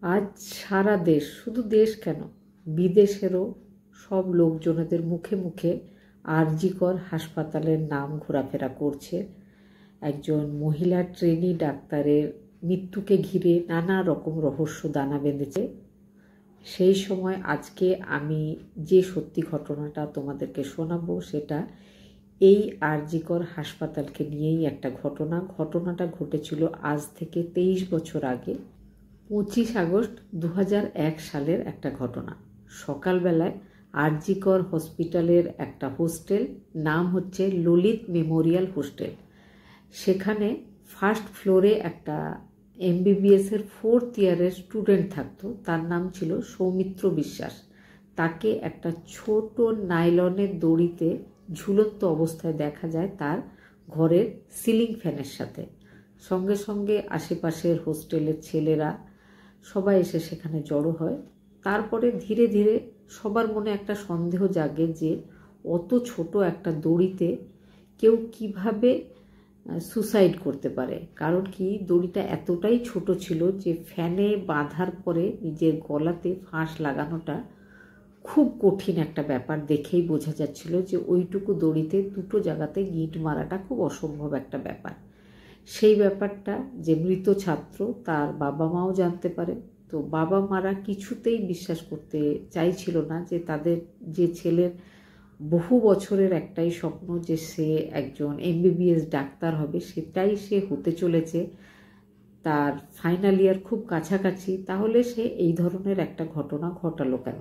আজ সারা দেশ, শুধু দেশ কেন, বিদেশেরও সব লোকজনেদের মুখে মুখে আরজিকর হাসপাতালের নাম ঘোরাফেরা করছে। একজন মহিলা ট্রেনি ডাক্তারের মৃত্যুকে ঘিরে নানা রকম রহস্য দানা বেঁধেছে। সেই সময় আজকে আমি যে সত্যি ঘটনাটা তোমাদেরকে শোনাবো সেটা এই আরজিকর হাসপাতালকে নিয়েই একটা ঘটনাটা ঘটেছিল আজ থেকে 23 বছর আগে। 25 আগস্ট 2001 সালের একটা ঘটনা। সকালবেলায় আরজিকর হসপিটালের একটা হোস্টেল, নাম হচ্ছে ললিত মেমোরিয়াল হোস্টেল, সেখানে ফার্স্ট ফ্লোরে একটা এমবিবিএসের 4th ইয়ারের স্টুডেন্ট থাকতো। তার নাম ছিল সৌমিত্র বিশ্বাস। তাকে একটা ছোট নাইলনের দড়িতে ঝুলন্ত অবস্থায় দেখা যায় তার ঘরের সিলিং ফ্যানের সাথে। সঙ্গে সঙ্গে আশেপাশের হোস্টেলের ছেলেরা সবাই এসে সেখানে জড়ো হয়। তারপরে ধীরে ধীরে সবার মনে একটা সন্দেহ জাগে যে অত ছোট একটা দড়িতে কেউ কিভাবে সুসাইড করতে পারে। কারণ কি, দড়িটা এতটাই ছোট ছিল যে ফ্যানে বাঁধার পরে নিজের গলাতে ফাঁস লাগানোটা খুব কঠিন একটা ব্যাপার। দেখেই বোঝা যাচ্ছিল যে ওইটুকু দড়িতে দুটো জায়গাতে গিঁট মারাটা খুব অসম্ভব একটা ব্যাপার। সেই ব্যাপারটা যে মৃত ছাত্র তার বাবা মাও জানতে পারে। তো বাবা মারা কিছুতেই বিশ্বাস করতে চাইছিল না যে তাদের যে ছেলের বহু বছরের একটাই স্বপ্ন যে সে একজন এমবিবিএস ডাক্তার হবে, সেটাই সে হতে চলেছে, তার ফাইনাল ইয়ার খুব কাছাকাছি, তাহলে সে এই ধরনের একটা ঘটনা ঘটালো কেন।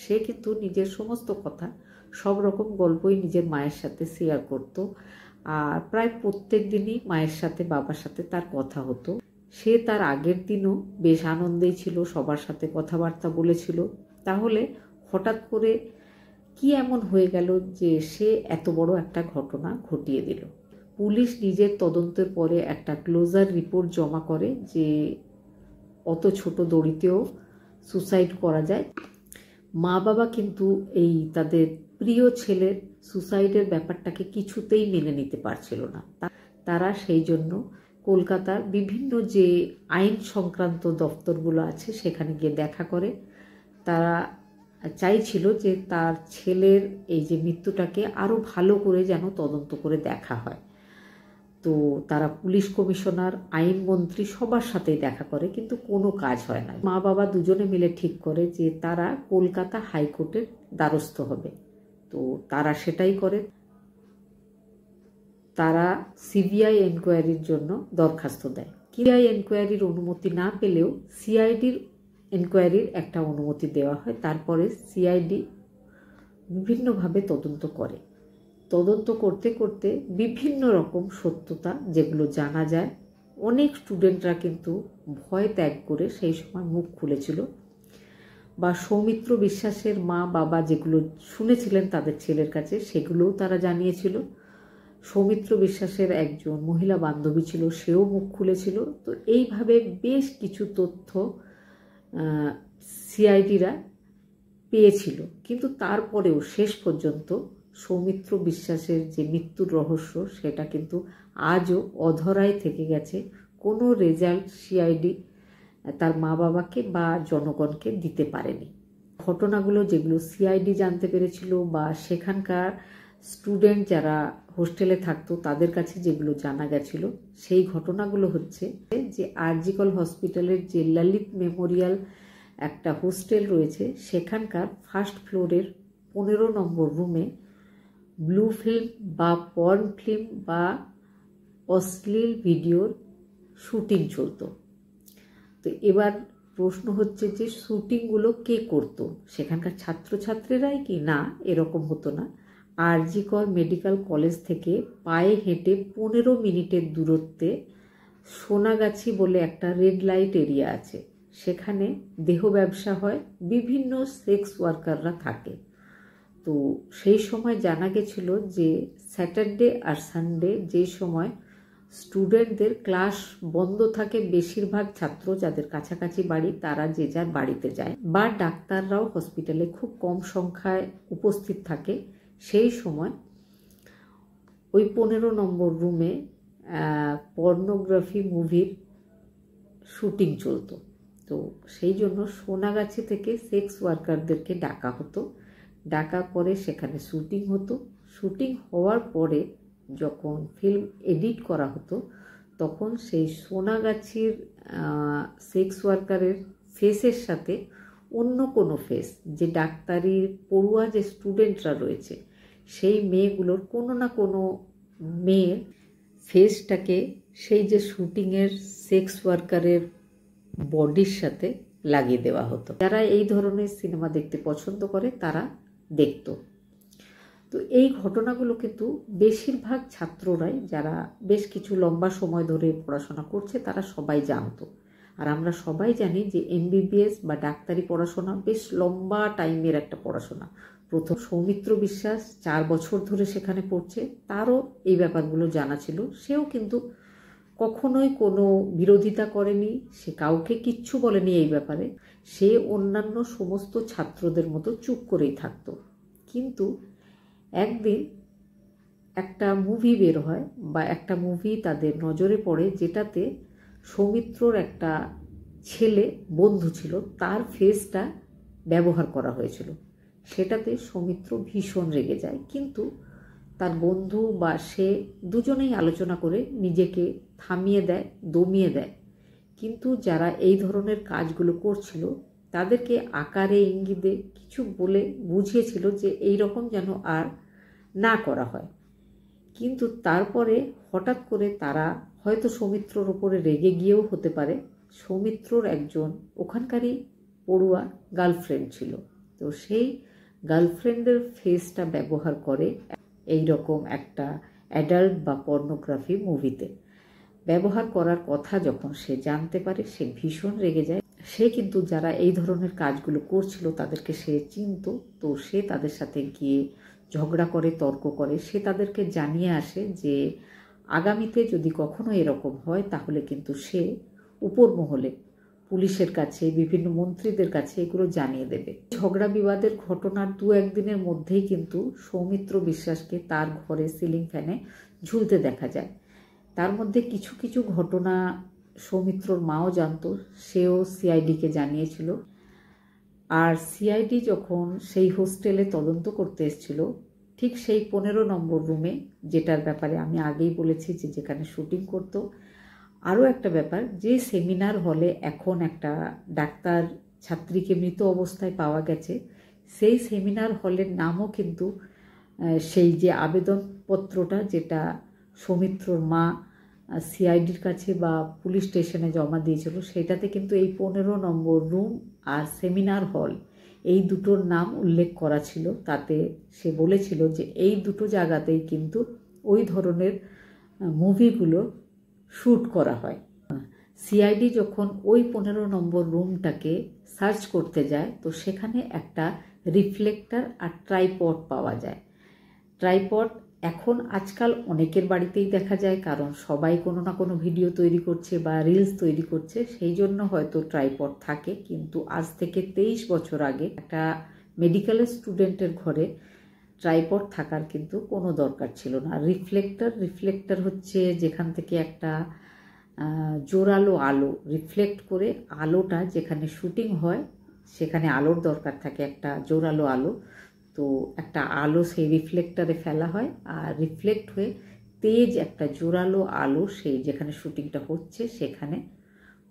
সে কিন্তু নিজের সমস্ত কথা, সব রকম গল্পই নিজের মায়ের সাথে শেয়ার করত। আর প্রায় প্রত্যেক দিনই মায়ের সাথে বাবার সাথে তার কথা হতো। সে তার আগের দিনও বেশ আনন্দেই ছিল, সবার সাথে কথাবার্তা বলেছিল। তাহলে হঠাৎ করে কি এমন হয়ে গেল যে সে এত বড় একটা ঘটনা ঘটিয়ে দিল। পুলিশ নিজের তদন্তের পরে একটা ক্লোজার রিপোর্ট জমা করে যে অত ছোট দড়িতেও সুসাইড করা যায়। মা বাবা কিন্তু এই তাদের প্রিয় ছেলের সুসাইডের ব্যাপারটাকে কিছুতেই মেনে নিতে পারছিল না। তারা সেই জন্য কলকাতার বিভিন্ন যে আইন সংক্রান্ত দপ্তরগুলো আছে সেখানে গিয়ে দেখা করে। তারা চাইছিল যে তার ছেলের এই যে মৃত্যুটাকে আরও ভালো করে যেন তদন্ত করে দেখা হয়। তো তারা পুলিশ কমিশনার, আইনমন্ত্রী সবার সাথেই দেখা করে, কিন্তু কোনো কাজ হয় না। মা বাবা দুজনে মিলে ঠিক করে যে তারা কলকাতা হাইকোর্টের দ্বারস্থ হবে। তো তারা সেটাই করে। তারা সিবিআই এনকোয়ারির জন্য দরখাস্ত দেয়। সিবিআই এনকোয়ারির অনুমতি না পেলেও সিআইডির এনকোয়ারির একটা অনুমতি দেওয়া হয়। তারপরে সিআইডি বিভিন্নভাবে তদন্ত করে। তদন্ত করতে করতে বিভিন্ন রকম সত্যতা যেগুলো জানা যায়, অনেক স্টুডেন্টরা কিন্তু ভয় ত্যাগ করে সেই সময় মুখ খুলেছিল, বা সৌমিত্র বিশ্বাসের মা বাবা যেগুলো শুনেছিলেন তাদের ছেলের কাছে সেগুলোও তারা জানিয়েছিল। সৌমিত্র বিশ্বাসের একজন মহিলা বান্ধবী ছিল, সেও মুখ খুলেছিল। তো এইভাবে বেশ কিছু তথ্য সিআইডিরা পেয়েছিল। কিন্তু তারপরেও শেষ পর্যন্ত সৌমিত্র বিশ্বাসের যে মৃত্যুর রহস্য সেটা কিন্তু আজও অধরাই থেকে গেছে। কোনো রেজাল্ট সিআইডি তার মা বাবাকে বা জনগণকে দিতে পারেনি। ঘটনাগুলো যেগুলো সিআইডি জানতে পেরেছিল বা সেখানকার স্টুডেন্ট যারা হোস্টেলে থাকতো তাদের কাছে যেগুলো জানা গেছিল, সেই ঘটনাগুলো হচ্ছে যে আরজিকর হসপিটালের যে ললিত মেমোরিয়াল একটা হোস্টেল রয়েছে, সেখানকার ফার্স্ট ফ্লোরের 15 নম্বর রুমে ব্লু ফিল্ম বা পর্ন ফিল্ম বা অশ্লীল ভিডিওর শুটিং চলতো। তো এবার প্রশ্ন হচ্ছে যে শুটিংগুলো কে করতো? সেখানকার ছাত্রছাত্রীরাই কি? না, এরকম হতো না। আরজিকর মেডিকেল কলেজ থেকে পায়ে হেঁটে 15 মিনিটের দূরত্বে সোনাগাছি বলে একটা রেড লাইট এরিয়া আছে, সেখানে দেহ ব্যবসা হয়, বিভিন্ন সেক্স ওয়ার্কাররা থাকে। তো সেই সময় জানা গেছিল যে স্যাটারডে আর সানডে যে সময় স্টুডেন্টদের ক্লাস বন্ধ থাকে, বেশিরভাগ ছাত্র যাদের কাছাকাছি বাড়ি তারা যে যার বাড়িতে যায়, বা ডাক্তাররাও হসপিটালে খুব কম সংখ্যায় উপস্থিত থাকে, সেই সময় ওই 15 নম্বর রুমে পর্নোগ্রাফি মুভির শুটিং চলতো। তো সেই জন্য সোনাগাছি থেকে সেক্স ওয়ার্কারদেরকে ডাকা হতো, ডাকার পরে সেখানে শ্যুটিং হতো। শ্যুটিং হওয়ার পরে যখন ফিল্ম এডিট করা হতো তখন সেই সোনাগাছির সেক্স ওয়ার্কারের ফেসের সাথে অন্য কোনো ফেস, যে ডাক্তারি পড়ুয়া যে স্টুডেন্টরা রয়েছে সেই মেয়েগুলোর কোনো না কোনো মেয়ের ফেসটাকে সেই যে শ্যুটিংয়ের সেক্স ওয়ার্কারের বডির সাথে লাগিয়ে দেওয়া হতো। যারা এই ধরনের সিনেমা দেখতে পছন্দ করে তারা দেখত। তো এই ঘটনাগুলো কিন্তু বেশিরভাগ ছাত্ররাই, যারা বেশ কিছু লম্বা সময় ধরে পড়াশোনা করছে, তারা সবাই জানতো। আর আমরা সবাই জানি যে এমবিবিএস বা ডাক্তারি পড়াশোনা বেশ লম্বা টাইমের একটা পড়াশোনা। প্রথম সৌমিত্র বিশ্বাস 4 বছর ধরে সেখানে পড়ছে, তারও এই ব্যাপারগুলো জানা ছিল। সেও কিন্তু কখনোই কোনো বিরোধিতা করেনি, সে কাউকে কিচ্ছু বলেনি এই ব্যাপারে। সে অন্যান্য সমস্ত ছাত্রদের মতো চুপ করেই থাকতো। কিন্তু একদিন একটা মুভি বের হয় বা একটা মুভি তাদের নজরে পড়ে, যেটাতে সৌমিত্রর একটা ছেলে বন্ধু ছিল, তার ফেসটা ব্যবহার করা হয়েছিল। সেটাতে সৌমিত্র ভীষণ রেগে যায়, কিন্তু তার বন্ধু বা সে দুজনেই আলোচনা করে নিজেকে থামিয়ে দেয়, দমিয়ে দেয়। কিন্তু যারা এই ধরনের কাজগুলো করছিল তাদেরকে আকারে ইঙ্গিতে কিছু বলে বুঝিয়েছিল যে এই রকম যেন আর না করা হয়। কিন্তু তারপরে হঠাৎ করে তারা হয়তো সৌমিত্রর ওপরে রেগে গিয়েও হতে পারে, সৌমিত্রর একজন ওখানকারই পড়ুয়া গার্লফ্রেন্ড ছিল, তো সেই গার্লফ্রেন্ডের ফেসটা ব্যবহার করে এই রকম একটা অ্যাডাল্ট বা পর্নোগ্রাফি মুভিতে। ব্যবহার করার কথা যখন সে জানতে পারে, সে ভীষণ রেগে যায়। সে কিন্তু যারা এই ধরনের কাজগুলো করছিল তাদেরকে সে চিনত, তো সে তাদের সাথে গিয়ে ঝগড়া করে, তর্ক করে। সে তাদেরকে জানিয়ে আসে যে আগামীতে যদি কখনো এরকম হয় তাহলে কিন্তু সে উপর মহলে পুলিশের কাছে, বিভিন্ন মন্ত্রীদের কাছে এগুলো জানিয়ে দেবে। ঝগড়া বিবাদের ঘটনার 2-1 দিনের মধ্যেই কিন্তু সৌমিত্র বিশ্বাসকে তার ঘরে সিলিং ফ্যানে ঝুলতে দেখা যায়। তার মধ্যে কিছু কিছু ঘটনা সৌমিত্রর মাও জানতো, সেও সিআইডিকে জানিয়েছিল। আর সিআইডি যখন সেই হোস্টেলে তদন্ত করতে এসেছিল, ঠিক সেই 15 নম্বর রুমে, যেটার ব্যাপারে আমি আগেই বলেছি যে যেখানে শুটিং করতো, আরও একটা ব্যাপার, যে সেমিনার হলে এখন একটা ডাক্তার ছাত্রীকে মৃত অবস্থায় পাওয়া গেছে, সেই সেমিনার হলের নামও কিন্তু সেই যে আবেদনপত্রটা যেটা সৌমিত্রর মা সিআইডির কাছে বা পুলিশ স্টেশনে জমা দিয়েছিল, সেটাতে কিন্তু এই 15 নম্বর রুম আর সেমিনার হল এই দুটোর নাম উল্লেখ করা ছিল। তাতে সে বলেছিল যে এই দুটো জায়গাতেই কিন্তু ওই ধরনের মুভিগুলো শ্যুট করা হয়। সিআইডি যখন ওই 15 নম্বর রুমটাকে সার্চ করতে যায়, তো সেখানে একটা রিফ্লেক্টর আর ট্রাইপড পাওয়া যায়। ট্রাইপড এখন আজকাল অনেকের বাড়িতেই দেখা যায়, কারণ সবাই কোনো না কোনো ভিডিও তৈরি করছে বা রিলস তৈরি করছে, সেই জন্য হয়তো ট্রাইপড থাকে। কিন্তু আজ থেকে 23 বছর আগে একটা মেডিকেলের স্টুডেন্টের ঘরে ট্রাইপড থাকার কিন্তু কোনো দরকার ছিল না। রিফ্লেক্টর হচ্ছে যেখান থেকে একটা জোরালো আলো রিফ্লেক্ট করে, আলোটা যেখানে শুটিং হয় সেখানে আলোর দরকার থাকে, একটা জোরালো আলো। তো একটা আলো সেই রিফ্লেক্টরে ফেলা হয়, আর রিফ্লেক্ট হয়ে তেজ একটা জোরালো আলো সেই যেখানে শুটিংটা হচ্ছে সেখানে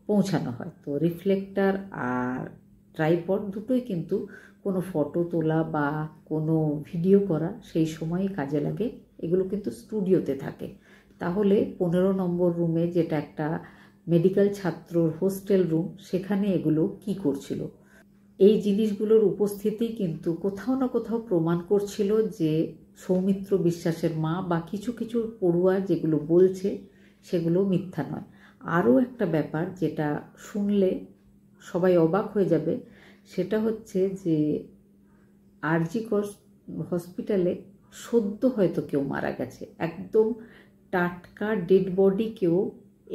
পৌঁছানো হয়। তো রিফ্লেক্টর আর ট্রাইপড দুটোই কিন্তু কোনো ফটো তোলা বা কোনো ভিডিও করা সেই সময়ই কাজে লাগে। এগুলো কিন্তু স্টুডিওতে থাকে। তাহলে 15 নম্বর রুমে, যেটা একটা মেডিকেল ছাত্রর হোস্টেল রুম, সেখানে এগুলো কি করছিল? এই জিনিসগুলোর উপস্থিতি কিন্তু কোথাও না কোথাও প্রমাণ করছিল যে সৌমিত্র বিশ্বাসের মা বা কিছু কিছু পড়ুয়া যেগুলো বলছে সেগুলো মিথ্যা নয়। আরও একটা ব্যাপার যেটা শুনলে সবাই অবাক হয়ে যাবে, সেটা হচ্ছে যে আরজি হসপিটালে সদ্য হয়তো কেউ মারা গেছে, একদম টাটকা ডেড বডিকেও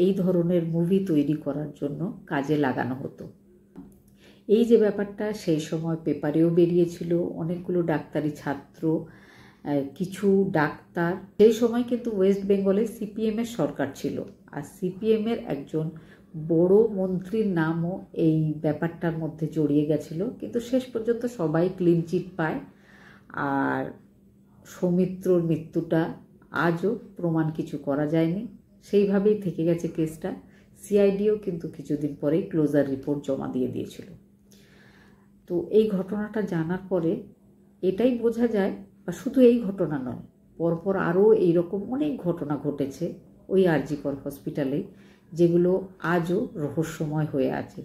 এই ধরনের মুভি তৈরি করার জন্য কাজে লাগানো হতো। এই যে ব্যাপারটা সেই সময় পেপারেও বেরিয়েছিল, অনেকগুলো ডাক্তারি ছাত্র, কিছু ডাক্তার। সেই সময় কিন্তু ওয়েস্ট বেঙ্গলে সিপিএমের সরকার ছিল, আর সিপিএমের একজন বড় মন্ত্রীর নামও এই ব্যাপারটার মধ্যে জড়িয়ে গেছিল, কিন্তু শেষ পর্যন্ত সবাই ক্লিন চিট পায়। আর সৌমিত্রর মৃত্যুটা আজও প্রমাণ কিছু করা যায়নি, সেইভাবেই থেকে গেছে কেসটা। সিআইডিও কিন্তু কিছুদিন পরেই ক্লোজার রিপোর্ট জমা দিয়ে দিয়েছিল। তো এই ঘটনাটা জানার পরে এটাই বোঝা যায়, বা শুধু এই ঘটনা নয়, পরপর আরও এইরকম অনেক ঘটনা ঘটেছে ওই আরজিকর হসপিটালে, যেগুলো আজও রহস্যময় হয়ে আছে।